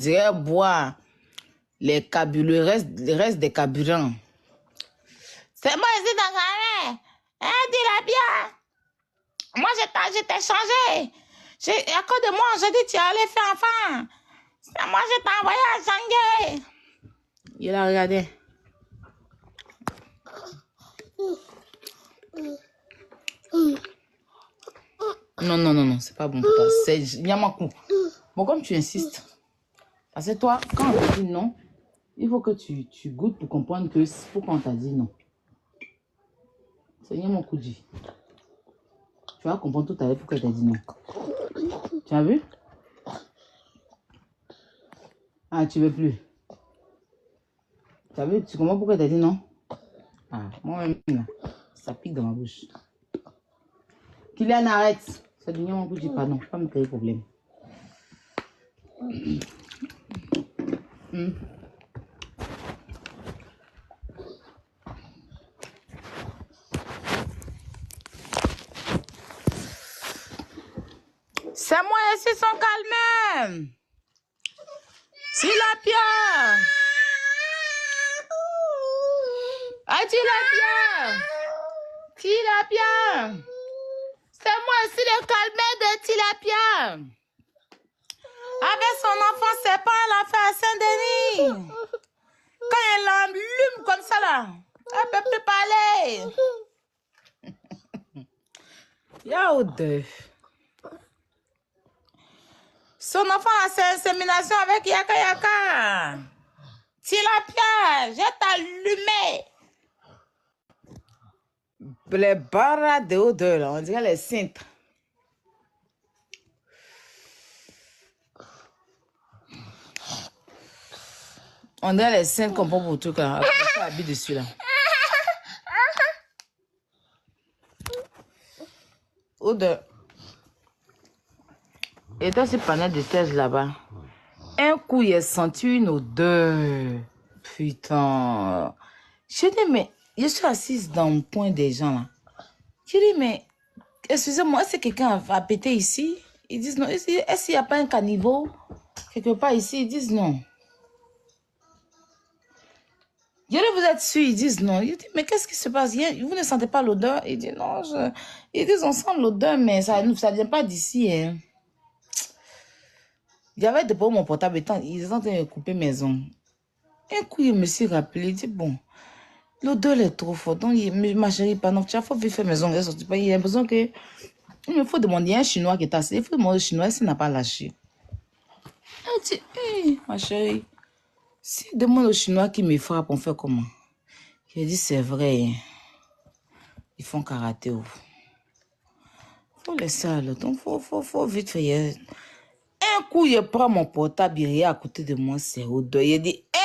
dirait boire le reste des carburants. C'est moi ici dans la main. Hein, dis-la bien. Moi, je t'ai changé. À cause de moi, j'ai dit tu allais faire enfant. C'est moi, je t'ai envoyé à Shanghai. Il a regardé. Non, c'est pas bon pour toi. C'est Yamakou. Bon, comme tu insistes. Parce que toi, quand on te dit non, il faut que tu goûtes pour comprendre que c'est pourquoi on t'a dit non. C'est Yamakou dit. Tu vas comprendre tout à l'heure pourquoi elle t'a dit non. Tu as vu? Ah, tu veux plus. Tu as vu? Tu comprends pourquoi elle t'a dit non? Ah, moi-même, là, ça pique dans ma bouche. Kylian, arrête. Ça dit Yamakou dit pas non. Je ne vais pas me créer problème. C'est moi ici son calme. Tilapia. Ah, tilapia. Tilapia. C'est moi ici le calme de tilapia. Avec son enfant, c'est pas elle a fait à Saint-Denis. Quand elle l'allume comme ça là, elle peut plus parler. Y'a deux. Son enfant a fait insémination avec Yaka Yaka. Tilapia, je t'allumé. Les barres de odeur là, on dirait les cintres. On dirait les cintres qu'on prend pour tout là. Après, ça habite dessus là. Odeur. Et dans ce panel de thèse là-bas, un coup, il a senti une odeur. Putain. Je dis, mais je suis assise dans le coin des gens là. Je dis, mais excusez-moi, est-ce que quelqu'un a pété ici? Ils disent non. Est-ce qu'il n'y a pas un caniveau quelque part ici? Ils disent non. Je dis, vous êtes sûr? Ils disent non. Je dis, mais qu'est-ce qui se passe? Vous ne sentez pas l'odeur? Ils disent non. Ils disent, on sent l'odeur, mais ça ne vient pas d'ici. Hein. J'avais déposé mon portable et ils sont en train de couper mes ongles. Un coup, il me s'est rappelé, il dit, bon, l'odeur est trop forte. Donc, ma chérie, pardon, tu as fait faire mes ongles, il a l'impression que il me faut demander à un Chinois qui est assis. Il faut demander au Chinois s'il n'a pas lâché. Elle dit, hey, ma chérie, si je demande au Chinois qui me frappe, on fait comment? Il dit, c'est vrai, ils font karaté. Il faut laisser aller. Donc, faut vite faire. Un coup, il prend mon portable, il est à côté de moi, c'est odeur. Il dit, hé,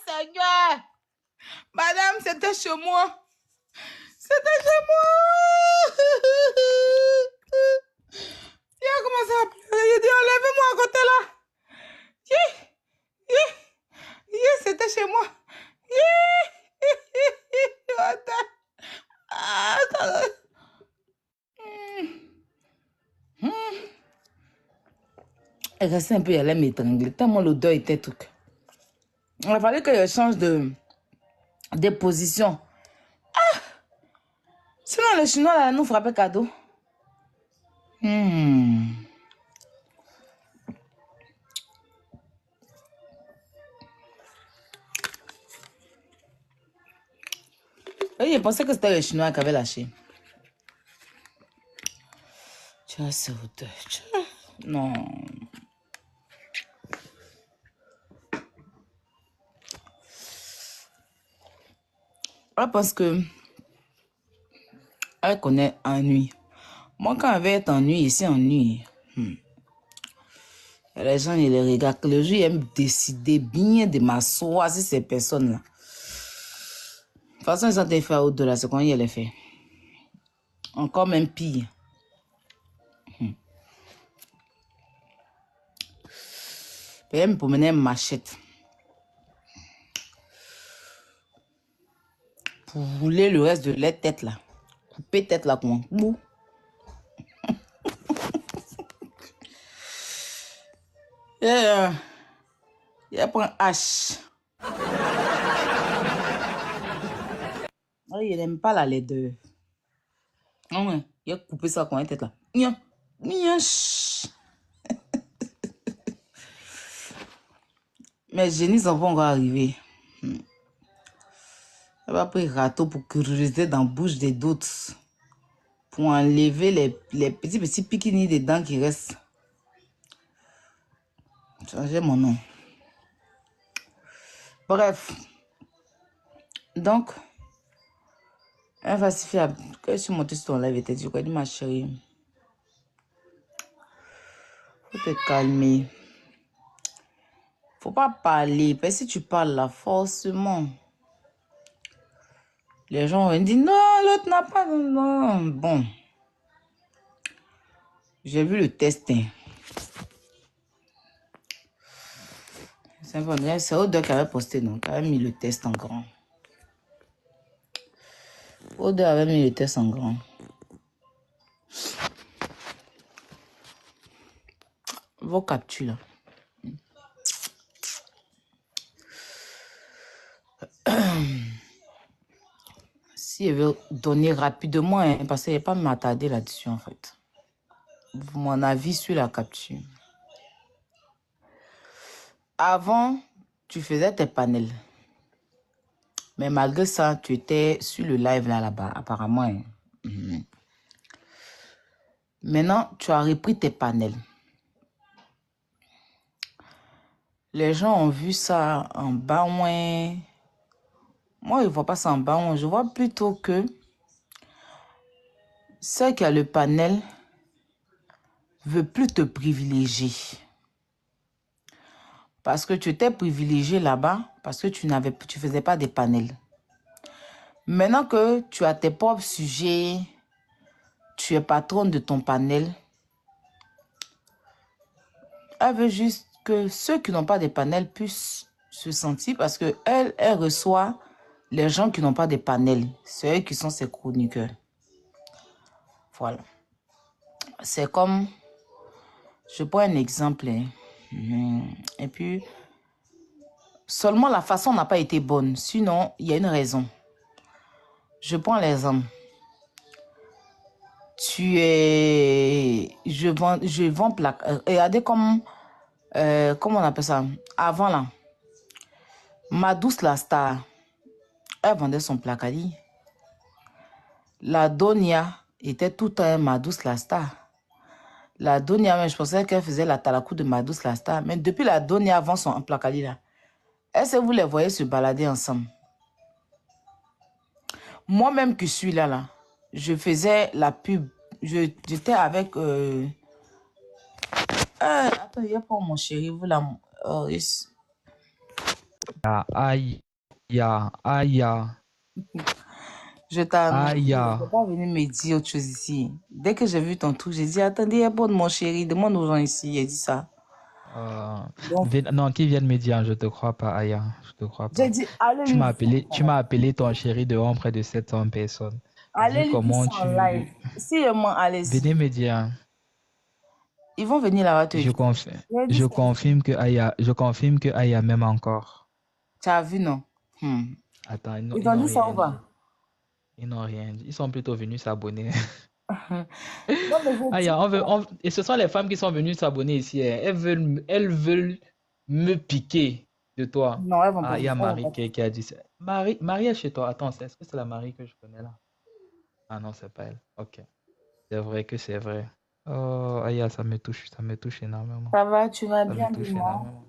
Seigneur, madame, c'était chez moi. C'était chez moi. Il a commencé à pleurer. Il dit, enlevez-moi à côté là. C'était chez moi. Elle restait un peu, elle allait m'étrangler. Tellement l'odeur était tout. Il a fallu que je change de position. Ah! Sinon, le Chinois là, nous frappait cadeau. Et je pensais que c'était le Chinois qui avait lâché. Tu as ce odeur. Non. Elle pense que elle connaît ennui. Moi, quand elle veut être ennui, ici, ennui. Les gens, ils les regardent. Le jour, ils aiment décider bien de m'asseoir sur ces personnes-là. De toute façon, ils ont été fait au-delà, c'est qu'on y les fait. Encore même pire. Elle me promenait une machette. Pour rouler le reste de la tête là. Couper tête là comment? Bouh. Il prend un H. Oh, il n'aime pas la laideur. Oh, ouais. Il a coupé ça quand il était là. Nya. Nya. Mes génies vont encore arriver. Elle va prendre râteau pour creuser dans la bouche des d'autres. Pour enlever les petits piquinis des dents qui restent. Changer mon nom. Bref. Donc, elle va se faire. Quand je suis montée sur ton live, elle t'a dit, quoi, dit ma chérie. Faut te calmer. Faut pas parler. Parce que si tu parles là, forcément, les gens vont dire, non, l'autre n'a pas. Non. Bon. J'ai vu le test. Hein. C'est vrai, c'est Odeur qui avait posté, non? Qui avait mis le test en grand. Odeur avait mis le test en grand. Vos captures là. Si je veux donner rapidement, hein, parce que je ne vais pas m'attarder là-dessus en fait. Mon avis sur la capture. Avant, tu faisais tes panels. Mais malgré ça, tu étais sur le live là-bas, apparemment. Hein. Maintenant, tu as repris tes panels. Les gens ont vu ça en bas. Moi, je ne vois pas ça en bas. Je vois plutôt que ceux qui ont le panel ne veut plus te privilégier. Parce que tu étais privilégié là-bas, parce que tu faisais pas des panels. Maintenant que tu as tes propres sujets, tu es patronne de ton panel, elle veut juste que ceux qui n'ont pas des panels puissent se sentir, parce que elle reçoit les gens qui n'ont pas des panels. C'est eux qui sont ses chroniqueurs. Voilà. C'est comme, je prends un exemple. Hein. Et puis, seulement la façon n'a pas été bonne. Sinon, il y a une raison. Je prends l'exemple. Je vends regardez comment on appelle ça. Avant là, ma douce la star, elle vendait son placadi. La Donia était tout le temps ma douce la star. La Donia, mais je pensais qu'elle faisait la talakou de ma douce la star. Mais depuis la Donia vend son placadi là, est-ce que vous les voyez se balader ensemble? Moi-même qui suis là, je faisais la pub. J'étais avec... attends, il y a pas mon chéri, vous là. Aïe, aïe, Je t'annonce, aïe. je n'es pas venu me dire autre chose ici. Dès que j'ai vu ton truc, j'ai dit, attendez, il y a pas de mon chéri, demande aux gens ici. Il a dit ça. Donc, Non, qui vient de me dire, je te crois pas, Aya, je te crois j'ai pas. dit, allez lui dire. Tu m'as appelé ton chéri devant près de 700 personnes. Allez Vu lui dire comment ça en live. Si venez allez-y. me dire, Ils vont venir là-bas te dire. J'ai dit, je confirme que Aya m'aime encore. tu as vu, non? Attends, Ils ils t'ont n'ont dit ça rien ou dit. pas? Ils n'ont rien dit. Ils sont plutôt venus s'abonner. Non, mais je dis, Aya, et ce sont les femmes qui sont venues s'abonner ici. Hein. Elles veulent me piquer de toi. non, elles vont pas Ah, il y faire a ça. Elles vont Marie pas qui a dit ça. Marie est chez toi. Attends, est-ce que c'est la Marie que je connais là? Ah non, c'est pas elle. Ok. C'est vrai que c'est vrai. Oh, Aya, ça me touche énormément. Ça va, tu vas Ça me bien, touche dis-moi. énormément.